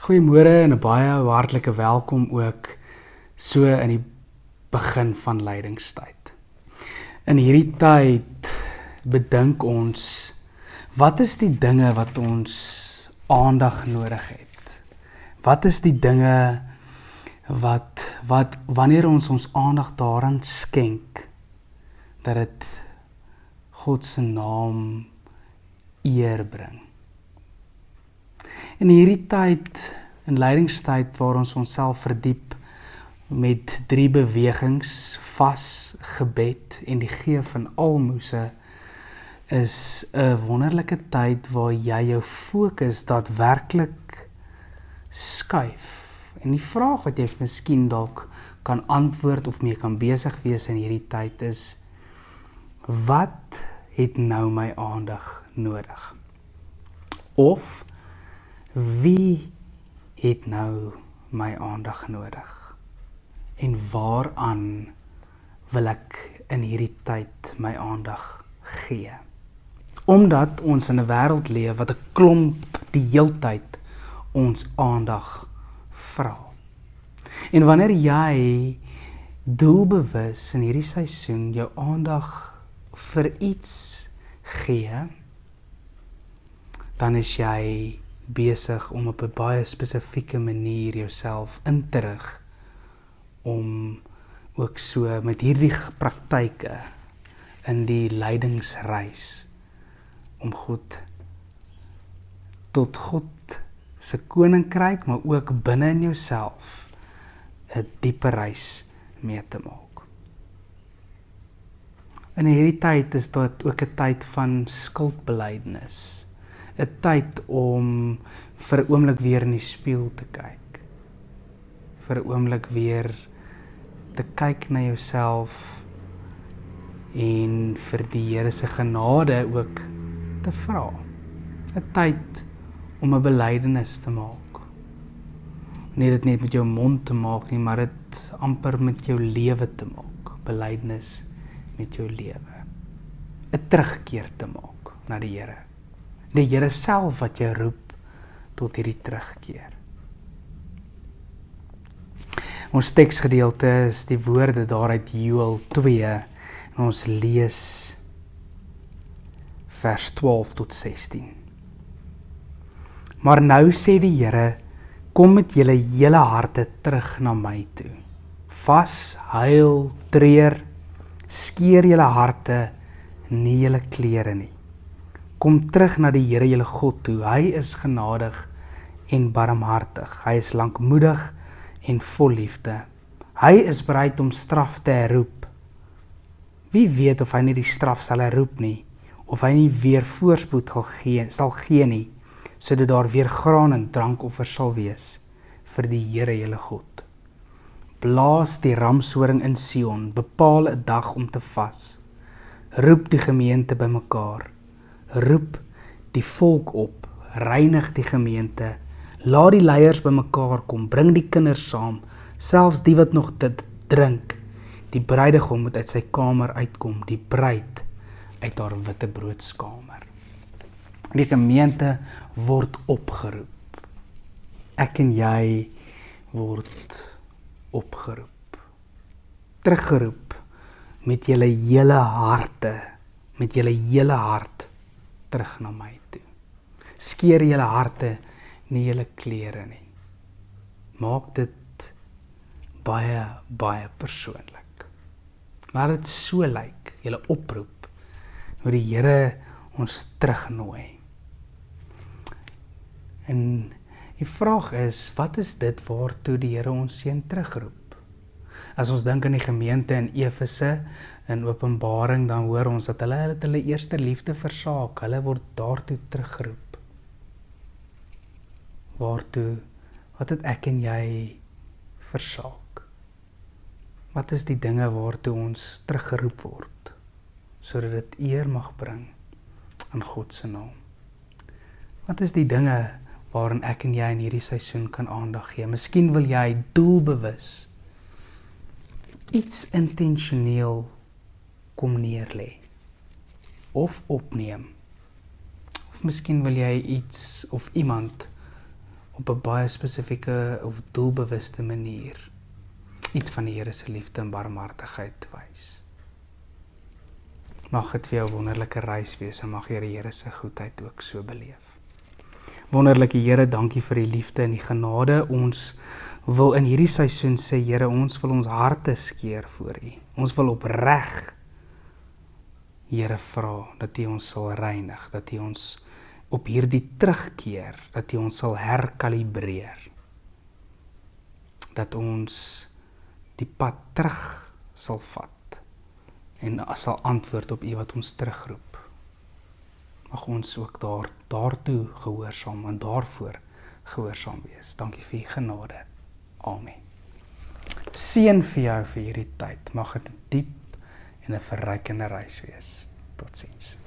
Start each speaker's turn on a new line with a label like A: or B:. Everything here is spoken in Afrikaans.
A: Goeiemôre en 'n baie hartlike welkom ook so in die begin van lydingstyd. In hierdie tyd bedink ons, wat is die dinge wat ons aandag nodig het? Wat is die dinge wat wanneer ons aandag daaraan skenk, dat dit God se naam eer bring? In hierdie tyd, in lydingstyd waar ons onsself verdiep met 3 bewegings, vas, gebed en die gee van almoses, is 'n wonderlike tyd waar jy jou fokus daadwerklik skuif. En die vraag wat jy miskien dalk kan antwoord of mee kan besig wees in hierdie tyd is, wat het nou my aandag nodig? Of wie het nou my aandag nodig? En waaraan wil ek in hierdie tyd my aandag gee? Omdat ons in 'n wêreld leef wat 'n klomp die heeltyd ons aandag vra. En wanneer jy doelbewus in hierdie seisoen jou aandag vir iets gee, dan is jy besig om op 'n baie spesifieke manier jouself in te rig om ook so met hierdie praktyke in die lydingsreis om tot God se koninkryk, maar ook binne in jouself 'n diepe reis mee te maak. In hierdie tyd is dit ook 'n tyd van skuldbelydenis. 'n Tyd om vir 'n oomblik weer in die spieël te kyk. Vir 'n oomblik weer te kyk na jouself en vir die Here se genade ook te vra. 'n Tyd om 'n belydenis te maak. Nie dit net met jou mond te maak nie, maar dit amper met jou lewe te maak. Belydenis met jou lewe. 'n Terugkeer te maak na die Here. Die Here self wat jou roep tot hierdie terugkeer. Ons teksgedeelte is die woorde daaruit Joël 2 en ons lees vers 12 tot 16. Maar nou sê die Here, kom met julle hele harte terug na my toe. Vas, huil, treur, skeer julle harte, nie julle klere nie. Kom terug na die Here julle God toe. Hy is genadig en barmhartig. Hy is lankmoedig en vol liefde. Hy is bereid om straf te herroep. Wie weet of hy nie die straf sal herroep nie, of hy nie weer voorspoed sal gee nie, sodat daar weer graan en drankoffer sal wees vir die Here julle God. Blaas die ramshoring in Sion, bepaal 'n dag om te vas. Roep die gemeente bymekaar. Roep die volk op, reinig die gemeente, laat die leiers bymekaar kom, bring die kinders saam, selfs die wat nog dit drink. Die bruidegom moet uit sy kamer uitkom, die bruid uit haar wittebroodskamer. Die gemeente word opgeroep. Ek en jy word opgeroep. Teruggeroep met julle hele harte, met julle hele hart terug na my toe. Skeer julle harte, nie julle klere nie. Maak dit baie, baie persoonlik. Laat dit so lyk, julle oproep, hoe die Here ons terugnooi. En die vraag is, wat is dit waartoe die Here ons heen terugroep? As ons dink aan die gemeente in Efese, in Openbaring, dan hoor ons dat hulle het hulle eerste liefde versaak. Hulle word daartoe teruggeroep. Waartoe? Wat het ek en jy versaak? Wat is die dinge waartoe ons teruggeroep word, sodat dit eer mag bring aan God se naam? Wat is die dinge waarin ek en jy in hierdie seisoen kan aandag gee? Miskien wil jy doelbewus iets intentioneel kom neerlê of opneem. Of miskien wil jy iets of iemand op 'n baie spesifieke of doelbewuste manier iets van die Here se liefde en barmhartigheid wys. Mag dit vir jou 'n wonderlike reis wees en mag jy die Here se goedheid ook so beleef. Wonderlike Here, dankie vir die liefde en die genade. Ons wil in hierdie seisoen sê, Here, ons wil ons harte skeer voor U. Ons wil opreg, Here, vra dat U ons sal reinig, dat U ons op hierdie terugkeer, dat U ons sal herkalibreer, dat ons die pad terug sal vat en sal antwoord op U wat ons terugroep. Mag ons ook daartoe gehoorsaam en daarvoor gehoorsaam wees. Dankie vir U genade. Amen. Seën vir jou vir hierdie tyd. Mag dit 'n diep en 'n verrykende reis wees. Totsiens.